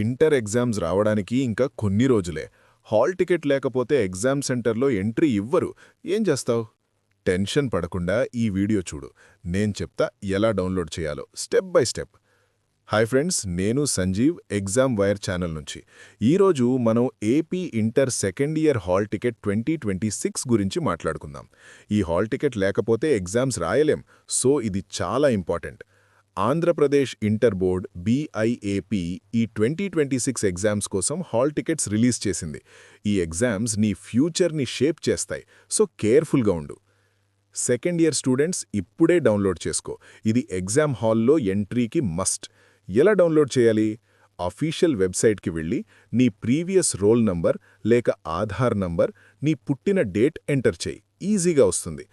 Inter exams రావడానికి ఇంకా కొన్ని రోజులే. హాల్ టికెట్ లేకపోతే ఎగ్జామ్ సెంటర్లో ఎంట్రీ ఇవ్వరు. ఏం చేస్తావ్? టెన్షన్ పడకుండా ఈ వీడియో చూడు. నేను చెప్తా ఎలా డౌన్లోడ్ చేయాలో step by step. Hi friends, నేను సంజీవ్, ఎగ్జామ్ వైర్ ఛానల్ నుంచి. ఈరోజు మనం AP inter second year hall ticket 2026 గురించి మాట్లాడుకుందాం. ఈ హాల్ టికెట్ లేకపోతే ఎగ్జామ్స్ రాయలేం, సో ఇది చాలా important. Andhra Pradesh inter board BIAP ఈ 2026 ఎగ్జామ్స్ కోసం హాల్ టికెట్స్ రిలీజ్ చేసింది. ఈ ఎగ్జామ్స్ నీ ఫ్యూచర్ని షేప్ చేస్తాయి, సో కేర్ఫుల్గా ఉండు. సెకండ్ ఇయర్ స్టూడెంట్స్ ఇప్పుడే డౌన్లోడ్ చేసుకో. ఇది ఎగ్జామ్ హాల్లో ఎంట్రీకి మస్ట్. ఎలా డౌన్లోడ్ చేయాలి? అఫీషియల్ వెబ్సైట్కి వెళ్ళి నీ ప్రీవియస్ రోల్ నంబర్ లేక ఆధార్ నంబర్, నీ పుట్టిన డేట్ ఎంటర్ చేయి. ఈజీగా వస్తుంది.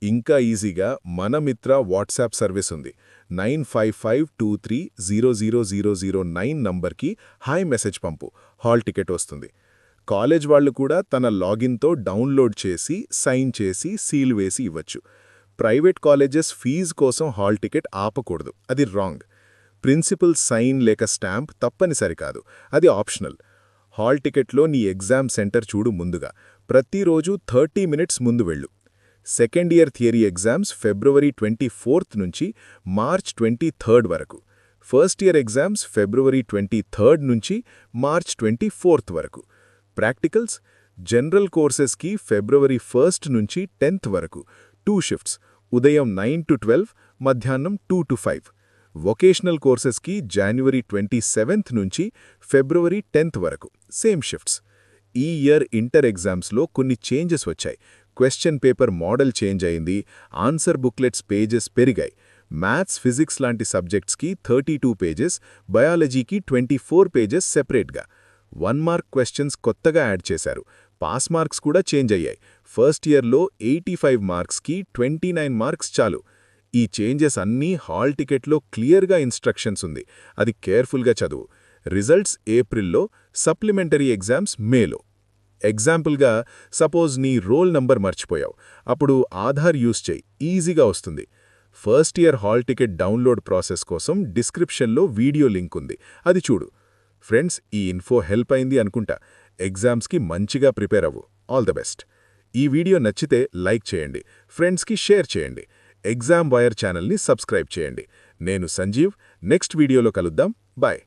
ఇంకా ఈజీగా మన మిత్ర వాట్సాప్ సర్వీస్ ఉంది. 9552300009 నంబర్కి హాయ్ మెసేజ్ పంపు, హాల్ టికెట్ వస్తుంది. కాలేజ్ వాళ్ళు కూడా తన లాగిన్తో డౌన్లోడ్ చేసి, సైన్ చేసి, సీల్ వేసి ఇవ్వచ్చు. ప్రైవేట్ కాలేజెస్ ఫీజు కోసం హాల్ టికెట్ ఆపకూడదు, అది రాంగ్. ప్రిన్సిపల్ సైన్ లేక స్టాంప్ తప్పనిసరి కాదు, అది ఆప్షనల్. హాల్ టికెట్లో నీ ఎగ్జామ్ సెంటర్ చూడు ముందుగా. ప్రతిరోజు 30 మినిట్స్ ముందు వెళ్ళు. సెకండ్ ఇయర్ థియరీ ఎగ్జామ్స్ ఫిబ్రవరి 24 నుంచి మార్చ్ 23 వరకు. ఫస్ట్ ఇయర్ ఎగ్జామ్స్ ఫిబ్రవరి 23 నుంచి మార్చ్ 24 వరకు. ప్రాక్టికల్స్ జనరల్ కోర్సెస్కి ఫిబ్రవరి 1 నుంచి 10 వరకు. 2 షిఫ్ట్స్, ఉదయం 9 to 12, మధ్యాహ్నం 2 to 5. వొకేషనల్ కోర్సెస్కి జనవరి 27 నుంచి ఫిబ్రవరి 10 వరకు, సేమ్ షిఫ్ట్స్. ఈ ఇయర్ ఇంటర్ ఎగ్జామ్స్లో కొన్ని చేంజెస్ వచ్చాయి. క్వశ్చన్ పేపర్ మోడల్ చేంజ్ అయింది, ఆన్సర్ బుక్లెట్స్ పేజెస్ పెరిగాయి. మ్యాథ్స్, ఫిజిక్స్ లాంటి సబ్జెక్ట్స్కి 32 పేజెస్, బయాలజీకి 24 పేజెస్ సెపరేట్గా. 1 మార్క్ క్వశ్చన్స్ కొత్తగా యాడ్ చేశారు. పాస్ మార్క్స్ కూడా చేంజ్ అయ్యాయి. ఫస్ట్ ఇయర్లో 85 మార్క్స్కి 29 మార్క్స్ చాలు. ఈ చేంజెస్ అన్నీ హాల్ టికెట్లో క్లియర్గా ఇన్స్ట్రక్షన్స్ ఉంది, అది కేర్ఫుల్గా చదువు. రిజల్ట్స్ ఏప్రిల్లో, సప్లిమెంటరీ ఎగ్జామ్స్ మేలో. ఎగ్జాంపుల్గా సపోజ్ నీ రోల్ నంబర్ మర్చిపోయావు, అప్పుడు ఆధార్ యూస్ చేయి, ఈజీగా వస్తుంది. First year hall ticket download process కోసం డిస్క్రిప్షన్లో వీడియో లింక్ ఉంది, అది చూడు. ఫ్రెండ్స్, ఈ ఇన్ఫో హెల్ప్ అయింది అనుకుంటా. ఎగ్జామ్స్కి మంచిగా ప్రిపేర్ అవ్వు. All the best. ఈ వీడియో నచ్చితే లైక్ చేయండి, ఫ్రెండ్స్కి షేర్ చేయండి. ఎగ్జామ్ వైర్ ఛానల్ని సబ్స్క్రైబ్ చేయండి. నేను సంజీవ్, నెక్స్ట్ వీడియోలో కలుద్దాం. బాయ్.